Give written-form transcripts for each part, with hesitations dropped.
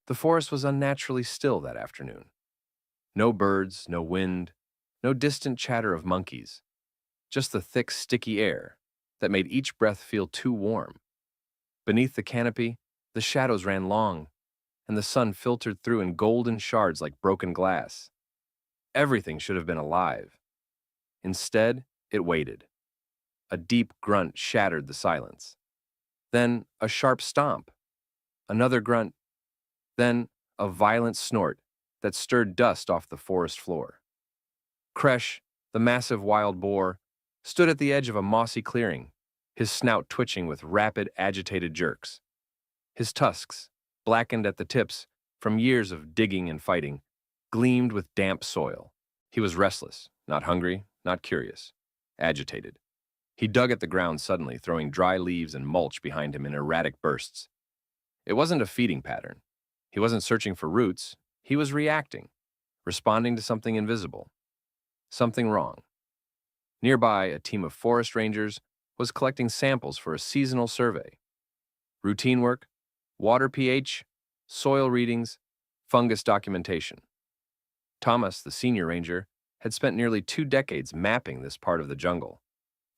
The forest was unnaturally still that afternoon. No birds, no wind, no distant chatter of monkeys, just the thick, sticky air that made each breath feel too warm. Beneath the canopy, the shadows ran long, and the sun filtered through in golden shards like broken glass. Everything should have been alive. Instead, it waited. A deep grunt shattered the silence. Then a sharp stomp. Another grunt. Then a violent snort that stirred dust off the forest floor. Kresh, the massive wild boar, stood at the edge of a mossy clearing, his snout twitching with rapid, agitated jerks. His tusks, blackened at the tips from years of digging and fighting, gleamed with damp soil. He was restless, not hungry, not curious, agitated. He dug at the ground suddenly, throwing dry leaves and mulch behind him in erratic bursts. It wasn't a feeding pattern. He wasn't searching for roots. He was reacting, responding to something invisible. Something wrong. Nearby, a team of forest rangers was collecting samples for a seasonal survey. Routine work, water pH, soil readings, fungus documentation. Thomas, the senior ranger, had spent nearly 2 decades mapping this part of the jungle.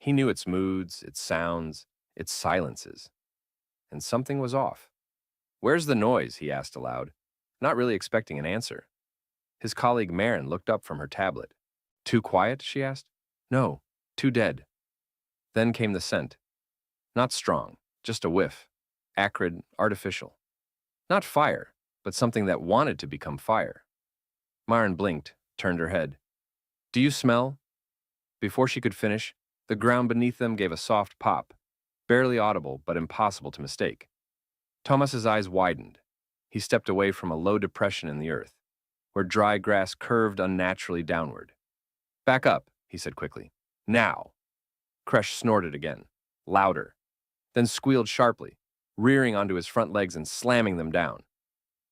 He knew its moods, its sounds, its silences. And something was off. "Where's the noise?" he asked aloud, not really expecting an answer. His colleague Marin looked up from her tablet. "Too quiet?" she asked. "No, too dead." Then came the scent. Not strong, just a whiff. Acrid, artificial. Not fire, but something that wanted to become fire. Marin blinked, turned her head. "Do you smell?" Before she could finish, the ground beneath them gave a soft pop, barely audible but impossible to mistake. Thomas's eyes widened. He stepped away from a low depression in the earth, where dry grass curved unnaturally downward. "Back up," he said quickly. "Now!" Kresh snorted again, louder, then squealed sharply, rearing onto his front legs and slamming them down.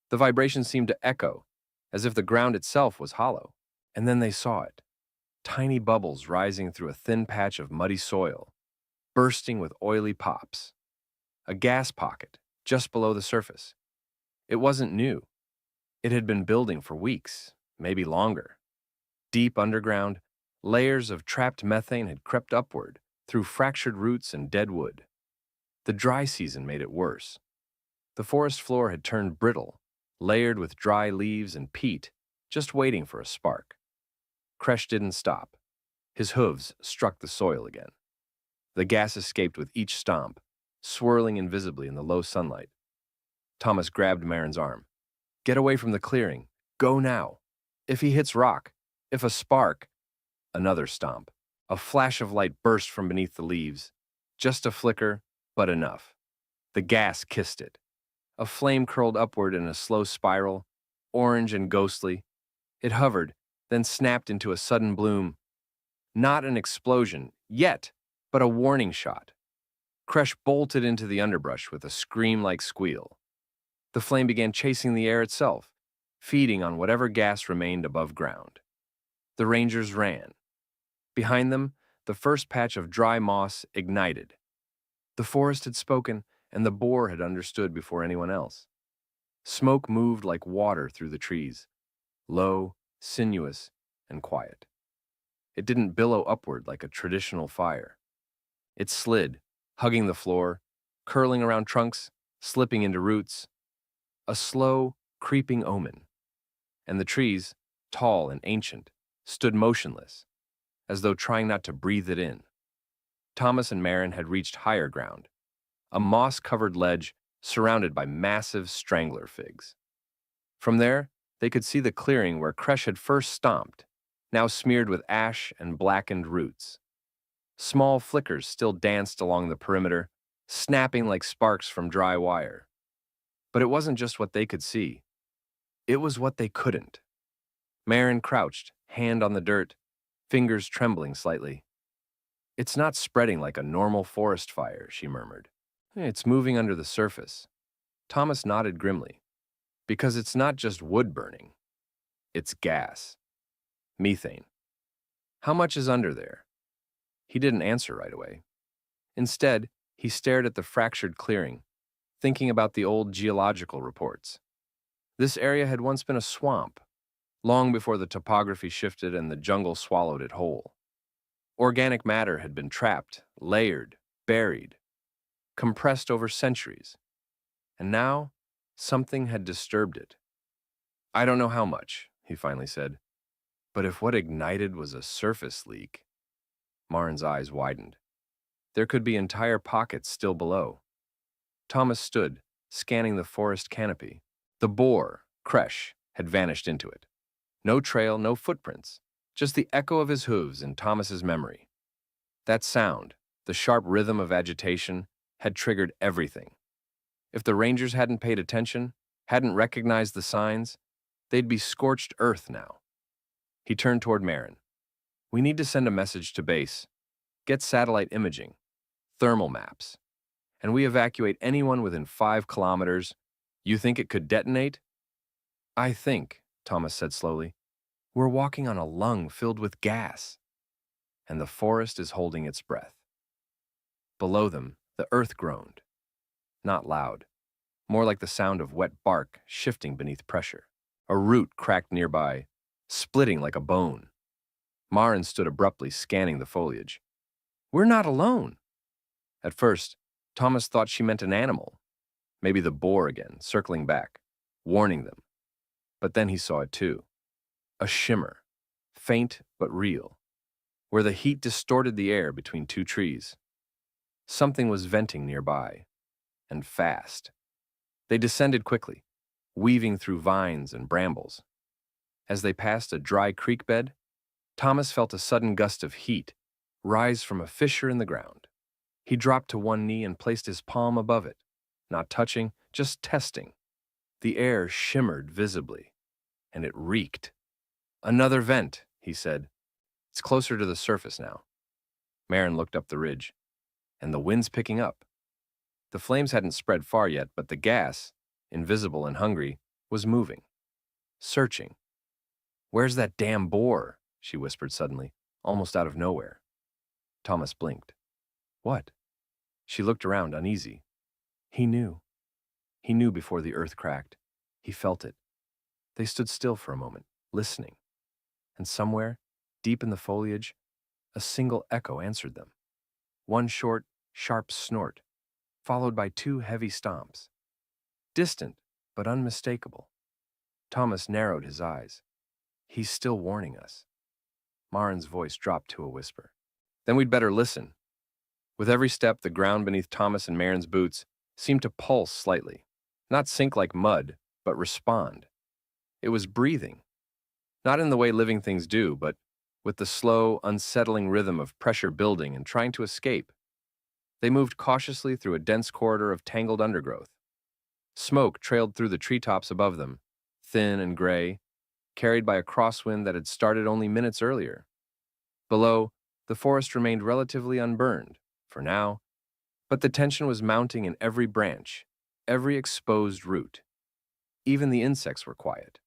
The vibration seemed to echo, as if the ground itself was hollow. And then they saw it. Tiny bubbles rising through a thin patch of muddy soil, bursting with oily pops. A gas pocket, just below the surface. It wasn't new. It had been building for weeks, maybe longer. Deep underground, layers of trapped methane had crept upward through fractured roots and dead wood. The dry season made it worse. The forest floor had turned brittle, layered with dry leaves and peat, just waiting for a spark. Kresh didn't stop. His hooves struck the soil again. The gas escaped with each stomp, swirling invisibly in the low sunlight. Thomas grabbed Marin's arm. "Get away from the clearing. Go now. If he hits rock, if a spark..." Another stomp. A flash of light burst from beneath the leaves. Just a flicker, but enough. The gas kissed it. A flame curled upward in a slow spiral, orange and ghostly. It hovered, then snapped into a sudden bloom. Not an explosion, yet, but a warning shot. Kresh bolted into the underbrush with a scream-like squeal. The flame began chasing the air itself, feeding on whatever gas remained above ground. The rangers ran. Behind them, the first patch of dry moss ignited. The forest had spoken, and the boar had understood before anyone else. Smoke moved like water through the trees, low, sinuous, and quiet. It didn't billow upward like a traditional fire. It slid, hugging the floor, curling around trunks, slipping into roots. A slow, creeping omen. And the trees, tall and ancient, stood motionless, as though trying not to breathe it in. Thomas and Marin had reached higher ground, a moss-covered ledge surrounded by massive strangler figs. From there, they could see the clearing where Kresh had first stomped, now smeared with ash and blackened roots. Small flickers still danced along the perimeter, snapping like sparks from dry wire. But it wasn't just what they could see. It was what they couldn't. Marin crouched, hand on the dirt, fingers trembling slightly. "It's not spreading like a normal forest fire," she murmured. "It's moving under the surface." Thomas nodded grimly. "Because it's not just wood burning. It's gas. Methane. How much is under there?" He didn't answer right away. Instead, he stared at the fractured clearing, thinking about the old geological reports. This area had once been a swamp, long before the topography shifted and the jungle swallowed it whole. Organic matter had been trapped, layered, buried, compressed over centuries, and now something had disturbed it. "I don't know how much," he finally said, "but if what ignited was a surface leak..." Marin's eyes widened. There could be entire pockets still below. Thomas stood, scanning the forest canopy. The boar, Kresh, had vanished into it. No trail, no footprints, just the echo of his hooves in Thomas's memory. That sound, the sharp rhythm of agitation, had triggered everything. If the rangers hadn't paid attention, hadn't recognized the signs, they'd be scorched earth now. He turned toward Marin. "We need to send a message to base. Get satellite imaging, thermal maps, and we evacuate anyone within 5 kilometers. You think it could detonate?" "I think," Thomas said slowly, "we're walking on a lung filled with gas." And the forest is holding its breath. Below them, the earth groaned. Not loud, more like the sound of wet bark shifting beneath pressure. A root cracked nearby, splitting like a bone. Marin stood abruptly, scanning the foliage. "We're not alone." At first, Thomas thought she meant an animal, maybe the boar again, circling back, warning them. But then he saw it too. A shimmer, faint but real, where the heat distorted the air between 2 trees. Something was venting nearby, and fast. They descended quickly, weaving through vines and brambles. As they passed a dry creek bed, Thomas felt a sudden gust of heat rise from a fissure in the ground. He dropped to one knee and placed his palm above it, not touching, just testing. The air shimmered visibly, and it reeked. "Another vent," he said. "It's closer to the surface now." Marin looked up the ridge, and the wind's picking up. The flames hadn't spread far yet, but the gas, invisible and hungry, was moving, searching. "Where's that damn boar?" she whispered suddenly, almost out of nowhere. Thomas blinked. "What?" She looked around, uneasy. He knew. He knew before the earth cracked. He felt it. They stood still for a moment, listening. And somewhere, deep in the foliage, a single echo answered them. One short, sharp snort, followed by 2 heavy stomps. Distant, but unmistakable. Thomas narrowed his eyes. "He's still warning us." Marin's voice dropped to a whisper. "Then we'd better listen." With every step, the ground beneath Thomas and Marin's boots seemed to pulse slightly. Not sink like mud, but respond. It was breathing. Not in the way living things do, but with the slow, unsettling rhythm of pressure building and trying to escape. They moved cautiously through a dense corridor of tangled undergrowth. Smoke trailed through the treetops above them, thin and gray, carried by a crosswind that had started only minutes earlier. Below, the forest remained relatively unburned, for now, but the tension was mounting in every branch, every exposed root. Even the insects were quiet.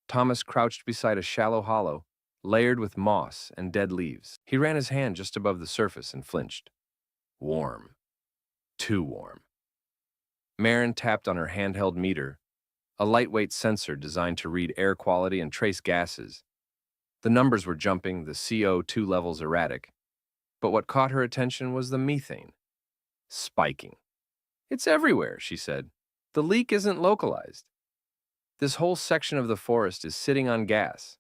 Thomas crouched beside a shallow hollow, layered with moss and dead leaves. He ran his hand just above the surface and flinched. Warm. Too warm. Marin tapped on her handheld meter, a lightweight sensor designed to read air quality and trace gases. The numbers were jumping, the CO2 levels erratic. But what caught her attention was the methane. Spiking. "It's everywhere," she said. "The leak isn't localized. This whole section of the forest is sitting on gas."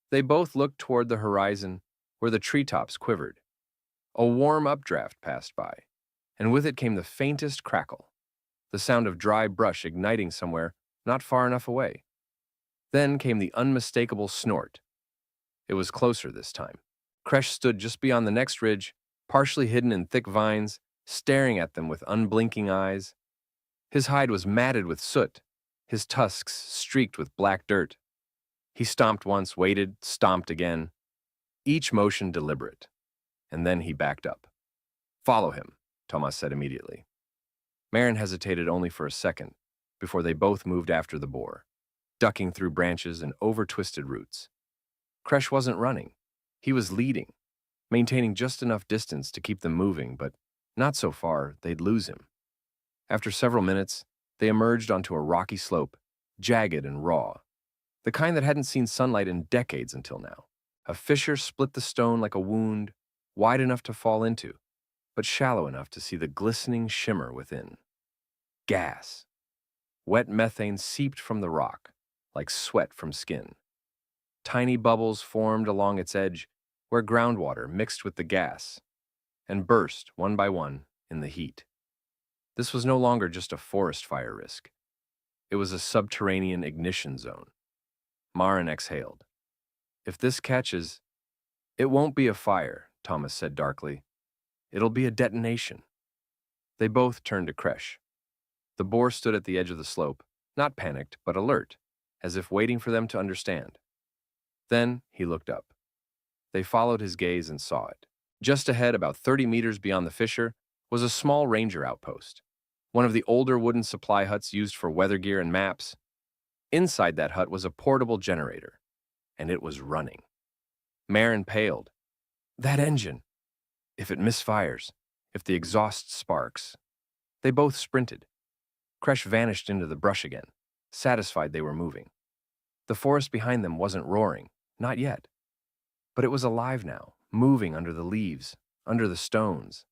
They both looked toward the horizon, where the treetops quivered. A warm updraft passed by, and with it came the faintest crackle, the sound of dry brush igniting somewhere not far enough away. Then came the unmistakable snort. It was closer this time. Kresh stood just beyond the next ridge, partially hidden in thick vines, staring at them with unblinking eyes. His hide was matted with soot, his tusks streaked with black dirt. He stomped once, waited, stomped again, each motion deliberate, and then he backed up. "Follow him," Thomas said immediately. Marin hesitated only for a second before they both moved after the boar, ducking through branches and over twisted roots. Kresh wasn't running. He was leading, maintaining just enough distance to keep them moving, but not so far they'd lose him. After several minutes, they emerged onto a rocky slope, jagged and raw, the kind that hadn't seen sunlight in decades until now. A fissure split the stone like a wound, wide enough to fall into, but shallow enough to see the glistening shimmer within. Gas. Wet methane seeped from the rock, like sweat from skin. Tiny bubbles formed along its edge, where groundwater mixed with the gas, and burst, one by one, in the heat. This was no longer just a forest fire risk. It was a subterranean ignition zone. Maren exhaled. If this catches, it won't be a fire, Thomas said darkly. It'll be a detonation. They both turned to Kresh. The boar stood at the edge of the slope, not panicked, but alert, as if waiting for them to understand. Then he looked up. They followed his gaze and saw it. Just ahead, about 30 meters beyond the fissure, was a small ranger outpost, one of the older wooden supply huts used for weather gear and maps. Inside that hut was a portable generator, and it was running. Maren paled. That engine! If it misfires, if the exhaust sparks. They both sprinted. Kresh vanished into the brush again, satisfied they were moving. The forest behind them wasn't roaring, not yet. But it was alive now, moving under the leaves, under the stones.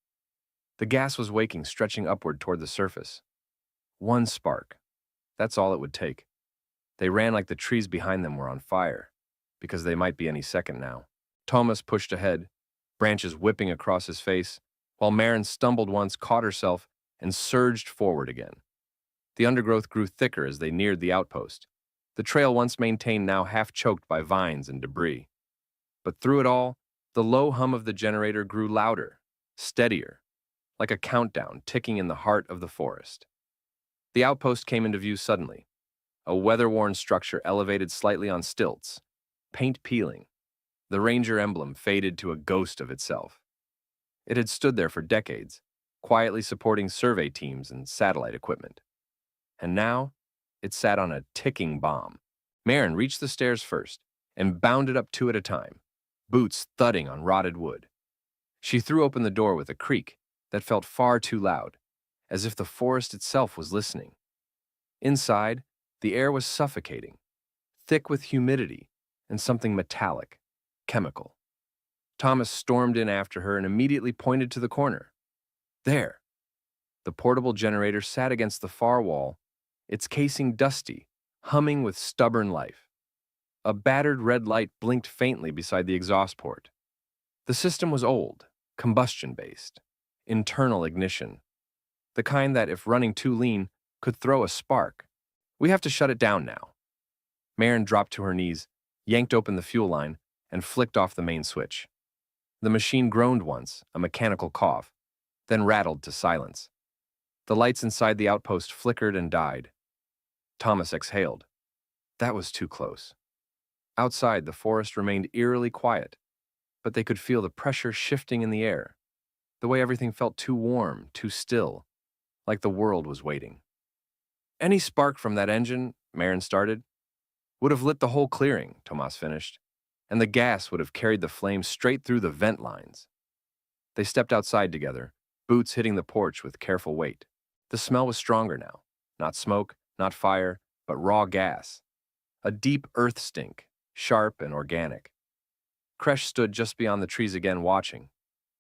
The gas was waking, stretching upward toward the surface. One spark. That's all it would take. They ran like the trees behind them were on fire, because they might be any second now. Thomas pushed ahead, branches whipping across his face, while Maren stumbled once, caught herself, and surged forward again. The undergrowth grew thicker as they neared the outpost, the trail once maintained now half choked by vines and debris. But through it all, the low hum of the generator grew louder, steadier, like a countdown ticking in the heart of the forest. The outpost came into view suddenly, a weather-worn structure elevated slightly on stilts, paint peeling. The ranger emblem faded to a ghost of itself. It had stood there for decades, quietly supporting survey teams and satellite equipment. And now, it sat on a ticking bomb. Maren reached the stairs first and bounded up two at a time, boots thudding on rotted wood. She threw open the door with a creak that felt far too loud, as if the forest itself was listening. Inside, the air was suffocating, thick with humidity and something metallic, chemical. Thomas stormed in after her and immediately pointed to the corner. There. The portable generator sat against the far wall, its casing dusty, humming with stubborn life. A battered red light blinked faintly beside the exhaust port. The system was old, combustion-based, internal ignition, the kind that, if running too lean, could throw a spark. We have to shut it down now. Maren dropped to her knees, yanked open the fuel line, and flicked off the main switch. The machine groaned once, a mechanical cough, then rattled to silence. The lights inside the outpost flickered and died. Thomas exhaled. That was too close. Outside, the forest remained eerily quiet, but they could feel the pressure shifting in the air, the way everything felt too warm, too still, like the world was waiting. Any spark from that engine, Maren started, would have lit the whole clearing, Thomas finished, and the gas would have carried the flame straight through the vent lines. They stepped outside together, boots hitting the porch with careful weight. The smell was stronger now, not smoke, not fire, but raw gas. A deep earth stink, sharp and organic. Kresh stood just beyond the trees again watching.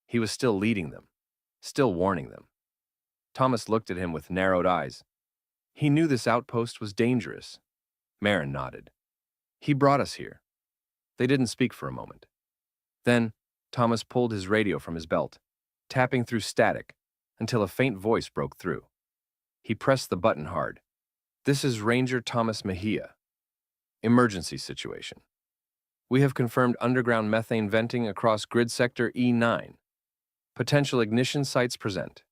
He was still leading them, still warning them. Thomas looked at him with narrowed eyes. He knew this outpost was dangerous. Maren nodded. He brought us here. They didn't speak for a moment. Then, Thomas pulled his radio from his belt, tapping through static until a faint voice broke through. He pressed the button hard. This is Ranger Thomas Mejia. Emergency situation. We have confirmed underground methane venting across grid sector E9. Potential ignition sites present.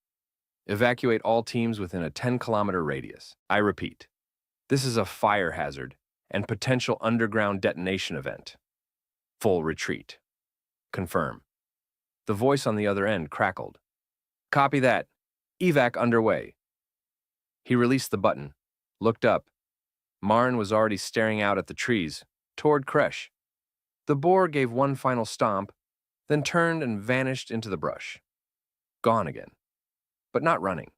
Evacuate all teams within a 10-kilometer radius. I repeat, this is a fire hazard and potential underground detonation event. Full retreat. Confirm. The voice on the other end crackled. Copy that. Evac underway. He released the button, looked up. Maren was already staring out at the trees, toward Kresh. The boar gave one final stomp, then turned and vanished into the brush. Gone again. But not running.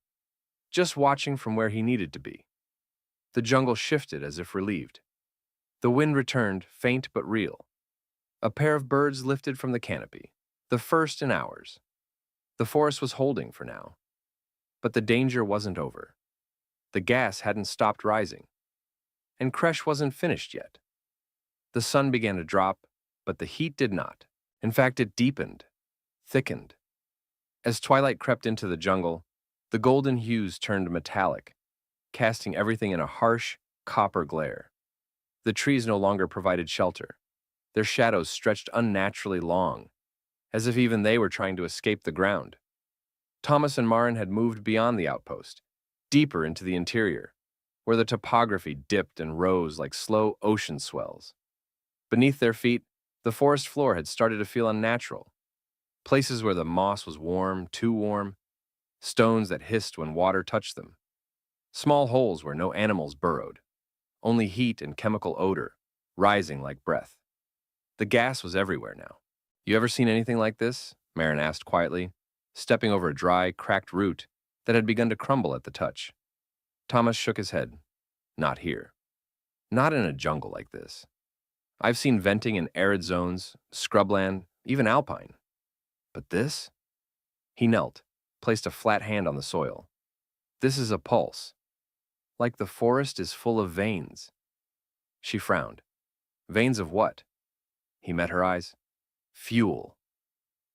Just watching from where he needed to be. The jungle shifted as if relieved. The wind returned, faint but real. A pair of birds lifted from the canopy, the first in hours. The forest was holding for now. But the danger wasn't over. The gas hadn't stopped rising. And Kresh wasn't finished yet. The sun began to drop, but the heat did not. In fact, it deepened, thickened. As twilight crept into the jungle, the golden hues turned metallic, casting everything in a harsh, copper glare. The trees no longer provided shelter. Their shadows stretched unnaturally long, as if even they were trying to escape the ground. Thomas and Marin had moved beyond the outpost, deeper into the interior, where the topography dipped and rose like slow ocean swells. Beneath their feet, the forest floor had started to feel unnatural. Places where the moss was warm, too warm, stones that hissed when water touched them. Small holes where no animals burrowed, only heat and chemical odor, rising like breath. The gas was everywhere now. "You ever seen anything like this?" Marin asked quietly, stepping over a dry, cracked root that had begun to crumble at the touch. Thomas shook his head. "Not here. Not in a jungle like this. I've seen venting in arid zones, scrubland, even alpine. But this?" He knelt, placed a flat hand on the soil. "This is a pulse. Like the forest is full of veins." She frowned. "Veins of what?" He met her eyes. "Fuel."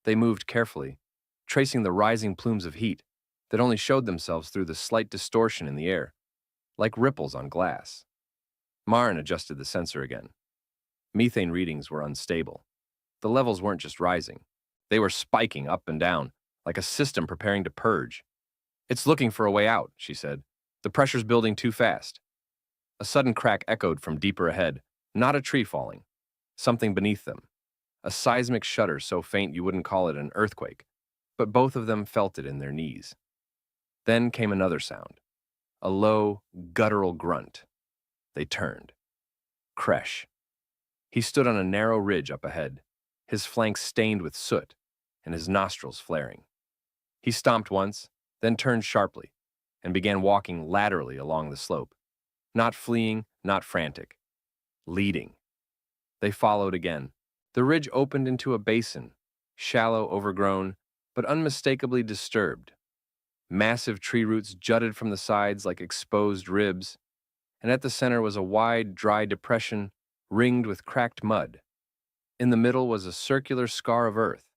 They moved carefully, tracing the rising plumes of heat that only showed themselves through the slight distortion in the air, like ripples on glass. Marin adjusted the sensor again. Methane readings were unstable. The levels weren't just rising. They were spiking up and down, like a system preparing to purge. "It's looking for a way out," she said. "The pressure's building too fast." A sudden crack echoed from deeper ahead, not a tree falling. Something beneath them. A seismic shudder so faint you wouldn't call it an earthquake, but both of them felt it in their knees. Then came another sound. A low, guttural grunt. They turned. Kresh. He stood on a narrow ridge up ahead, his flanks stained with soot and his nostrils flaring. He stomped once, then turned sharply and began walking laterally along the slope. Not fleeing, not frantic. Leading. They followed again. The ridge opened into a basin, shallow, overgrown, but unmistakably disturbed. Massive tree roots jutted from the sides like exposed ribs, and at the center was a wide, dry depression ringed with cracked mud. In the middle was a circular scar of earth,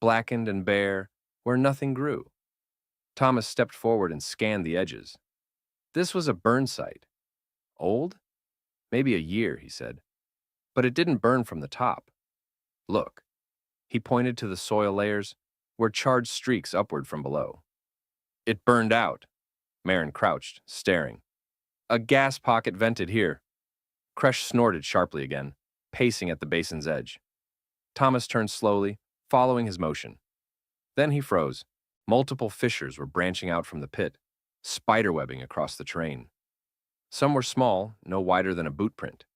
blackened and bare, where nothing grew. Thomas stepped forward and scanned the edges. This was a burn site. Old? Maybe a year, he said. But it didn't burn from the top. "Look." He pointed to the soil layers, where charred streaks upward from below. "It burned out." Marin crouched, staring. "A gas pocket vented here." Kresh snorted sharply again, pacing at the basin's edge. Thomas turned slowly, following his motion. Then he froze. Multiple fissures were branching out from the pit, spiderwebbing across the terrain. Some were small, no wider than a boot print.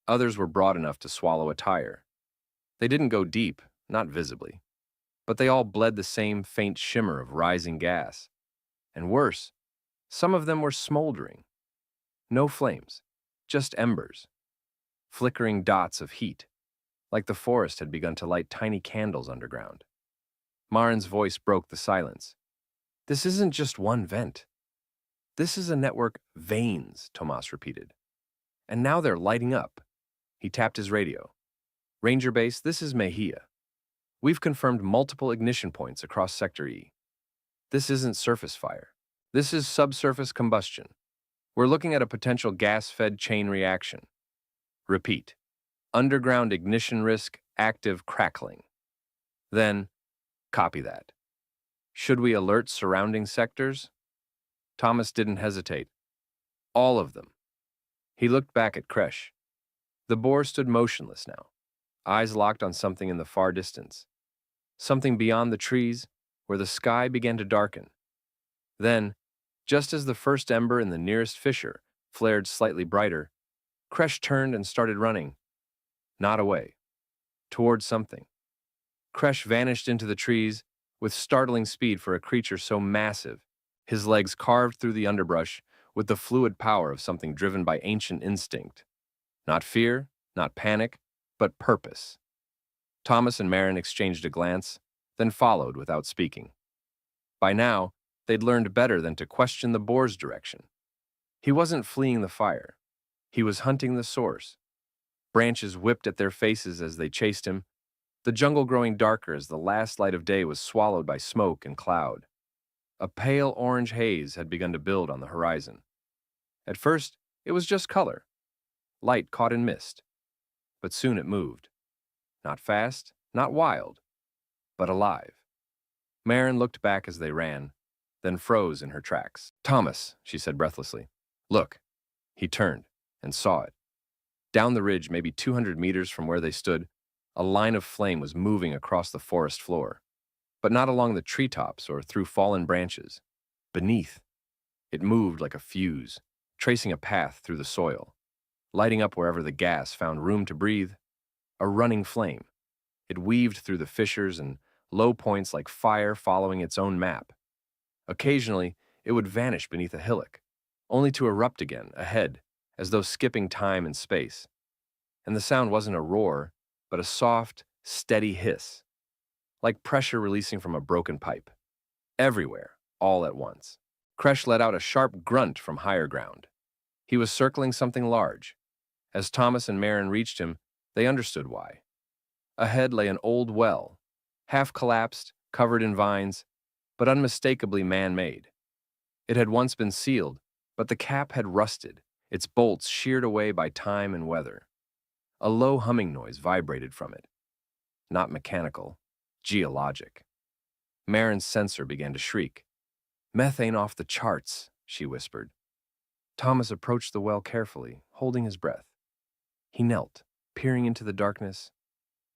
Others were broad enough to swallow a tire. They didn't go deep, not visibly, but they all bled the same faint shimmer of rising gas. And worse, some of them were smoldering. No flames, just embers. Flickering dots of heat, like the forest had begun to light tiny candles underground. Marin's voice broke the silence. "This isn't just one vent. This is a network veins," Tomas repeated. "And now they're lighting up." He tapped his radio. "Ranger Base, this is Mejia. We've confirmed multiple ignition points across Sector E. This isn't surface fire. This is subsurface combustion. We're looking at a potential gas-fed chain reaction. Repeat. Underground ignition risk, active crackling." Then, "Copy that. Should we alert surrounding sectors?" Thomas didn't hesitate. "All of them." He looked back at Kresh. The boar stood motionless now, eyes locked on something in the far distance. Something beyond the trees, where the sky began to darken. Then, just as the first ember in the nearest fissure flared slightly brighter, Kresh turned and started running. Not away. Towards something. Kresh vanished into the trees with startling speed for a creature so massive, his legs carved through the underbrush with the fluid power of something driven by ancient instinct. Not fear, not panic, but purpose. Thomas and Marin exchanged a glance, then followed without speaking. By now, they'd learned better than to question the boar's direction. He wasn't fleeing the fire. He was hunting the source. Branches whipped at their faces as they chased him, the jungle growing darker as the last light of day was swallowed by smoke and cloud. A pale orange haze had begun to build on the horizon. At first, it was just color, light caught in mist. But soon it moved. Not fast, not wild, but alive. Marin looked back as they ran, then froze in her tracks. "Thomas," she said breathlessly. "Look." He turned and saw it. Down the ridge, maybe 200 meters from where they stood, a line of flame was moving across the forest floor, but not along the treetops or through fallen branches. Beneath, it moved like a fuse, tracing a path through the soil, lighting up wherever the gas found room to breathe. A running flame. It weaved through the fissures and low points like fire following its own map. Occasionally, it would vanish beneath a hillock, only to erupt again ahead, as though skipping time and space. And the sound wasn't a roar, but a soft, steady hiss, like pressure releasing from a broken pipe. Everywhere, all at once. Kresh let out a sharp grunt from higher ground. He was circling something large. As Thomas and Marin reached him, they understood why. Ahead lay an old well, half collapsed, covered in vines, but unmistakably man-made. It had once been sealed, but the cap had rusted, its bolts sheared away by time and weather. A low humming noise vibrated from it. Not mechanical, geologic. Marin's sensor began to shriek. "Methane off the charts," she whispered. Thomas approached the well carefully, holding his breath. He knelt, peering into the darkness,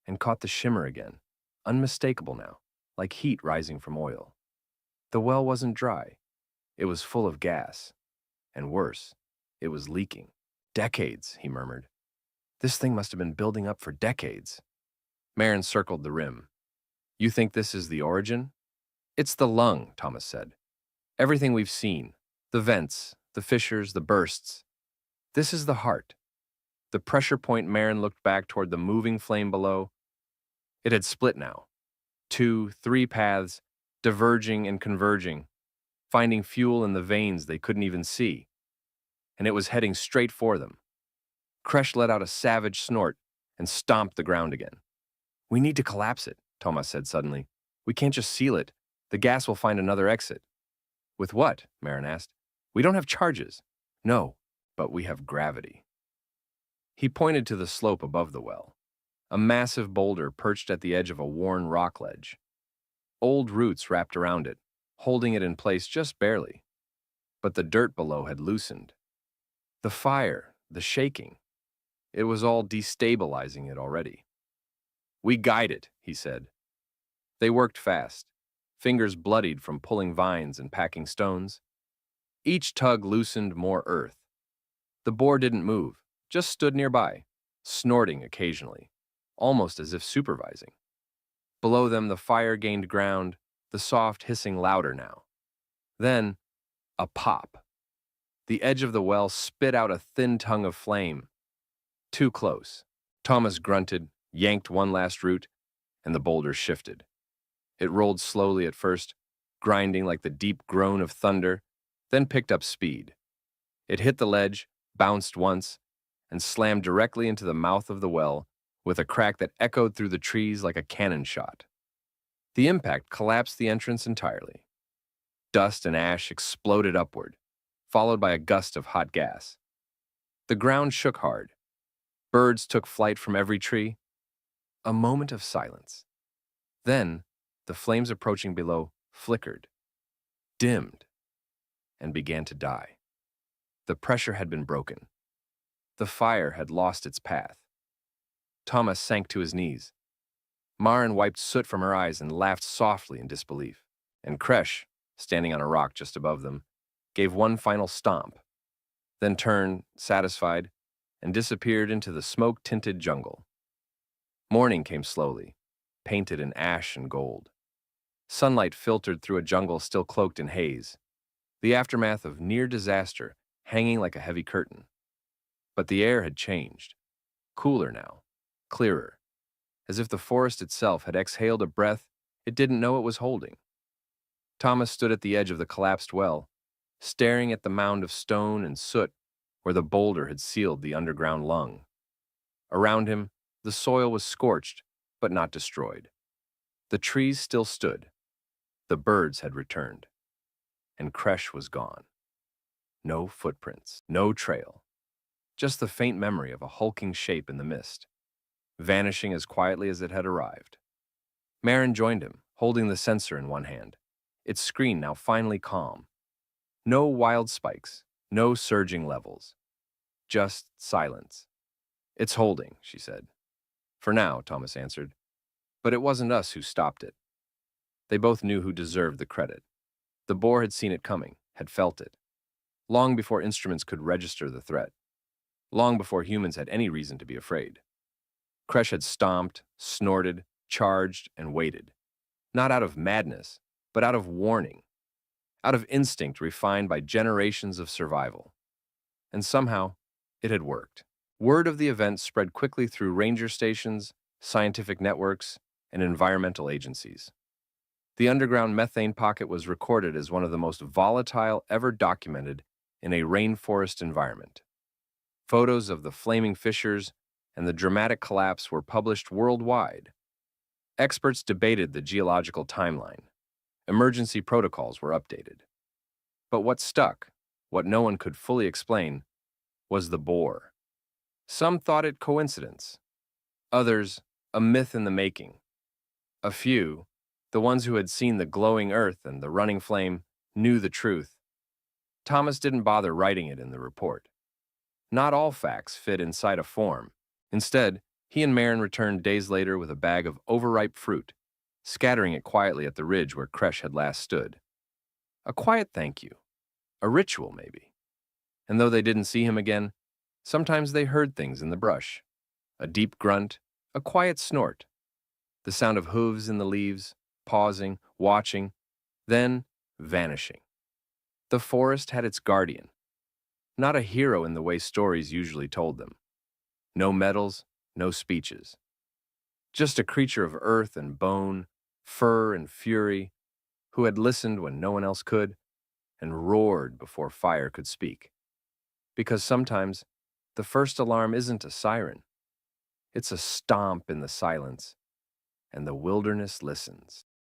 and caught the shimmer again, unmistakable now, like heat rising from oil. The well wasn't dry. It was full of gas. And worse, it was leaking. "Decades," he murmured. "This thing must have been building up for decades." Marin circled the rim. "You think this is the origin?" "It's the lung," Thomas said. "Everything we've seen, the vents, the fissures, the bursts. This is the heart." The pressure point. Marin looked back toward the moving flame below. It had split now. 2, 3 paths, diverging and converging, finding fuel in the veins they couldn't even see. And it was heading straight for them. Kresh let out a savage snort and stomped the ground again. "We need to collapse it," Thomas said suddenly. "We can't just seal it. The gas will find another exit." "With what?" Marin asked. "We don't have charges." "No, but we have gravity." He pointed to the slope above the well, a massive boulder perched at the edge of a worn rock ledge. Old roots wrapped around it, holding it in place just barely. But the dirt below had loosened. The fire, the shaking, it was all destabilizing it already. "We guide it," he said. They worked fast, fingers bloodied from pulling vines and packing stones. Each tug loosened more earth. The boar didn't move, just stood nearby, snorting occasionally, almost as if supervising. Below them, the fire gained ground, the soft hissing louder now. Then, a pop. The edge of the well spit out a thin tongue of flame. Too close. Thomas grunted, yanked one last root, and the boulder shifted. It rolled slowly at first, grinding like the deep groan of thunder, then picked up speed. It hit the ledge, bounced once, and slammed directly into the mouth of the well with a crack that echoed through the trees like a cannon shot. The impact collapsed the entrance entirely. Dust and ash exploded upward, followed by a gust of hot gas. The ground shook hard. Birds took flight from every tree. A moment of silence. Then, the flames approaching below flickered, dimmed, and began to die. The pressure had been broken. The fire had lost its path. Thomas sank to his knees. Marin wiped soot from her eyes and laughed softly in disbelief. And Kresh, standing on a rock just above them, gave one final stomp, then turned, satisfied, and disappeared into the smoke-tinted jungle. Morning came slowly, painted in ash and gold. Sunlight filtered through a jungle still cloaked in haze. The aftermath of near disaster hanging like a heavy curtain. But the air had changed, cooler now, clearer, as if the forest itself had exhaled a breath it didn't know it was holding. Thomas stood at the edge of the collapsed well, staring at the mound of stone and soot where the boulder had sealed the underground lung. Around him, the soil was scorched, but not destroyed. The trees still stood. The birds had returned. And Kresh was gone. No footprints, no trail. Just the faint memory of a hulking shape in the mist, vanishing as quietly as it had arrived. Marin joined him, holding the sensor in one hand, its screen now finally calm. No wild spikes, no surging levels. Just silence. "It's holding," she said. "For now," Thomas answered. "But it wasn't us who stopped it." They both knew who deserved the credit. The boar had seen it coming, had felt it, long before instruments could register the threat, long before humans had any reason to be afraid. Kresh had stomped, snorted, charged, and waited. Not out of madness, but out of warning, out of instinct refined by generations of survival. And somehow, it had worked. Word of the event spread quickly through ranger stations, scientific networks, and environmental agencies. The underground methane pocket was recorded as one of the most volatile ever documented in a rainforest environment. Photos of the flaming fissures and the dramatic collapse were published worldwide. Experts debated the geological timeline. Emergency protocols were updated. But what stuck, what no one could fully explain, was the boar. Some thought it coincidence. Others, a myth in the making. A few, the ones who had seen the glowing earth and the running flame, knew the truth. Thomas didn't bother writing it in the report. Not all facts fit inside a form. Instead, he and Marin returned days later with a bag of overripe fruit, scattering it quietly at the ridge where Kresh had last stood. A quiet thank you. A ritual, maybe. And though they didn't see him again, sometimes they heard things in the brush. A deep grunt, a quiet snort, the sound of hooves in the leaves, pausing, watching, then vanishing. The forest had its guardian, not a hero in the way stories usually told them. No medals, no speeches. Just a creature of earth and bone, fur and fury, who had listened when no one else could, and roared before fire could speak. Because sometimes, the first alarm isn't a siren. It's a stomp in the silence, and the wilderness listens.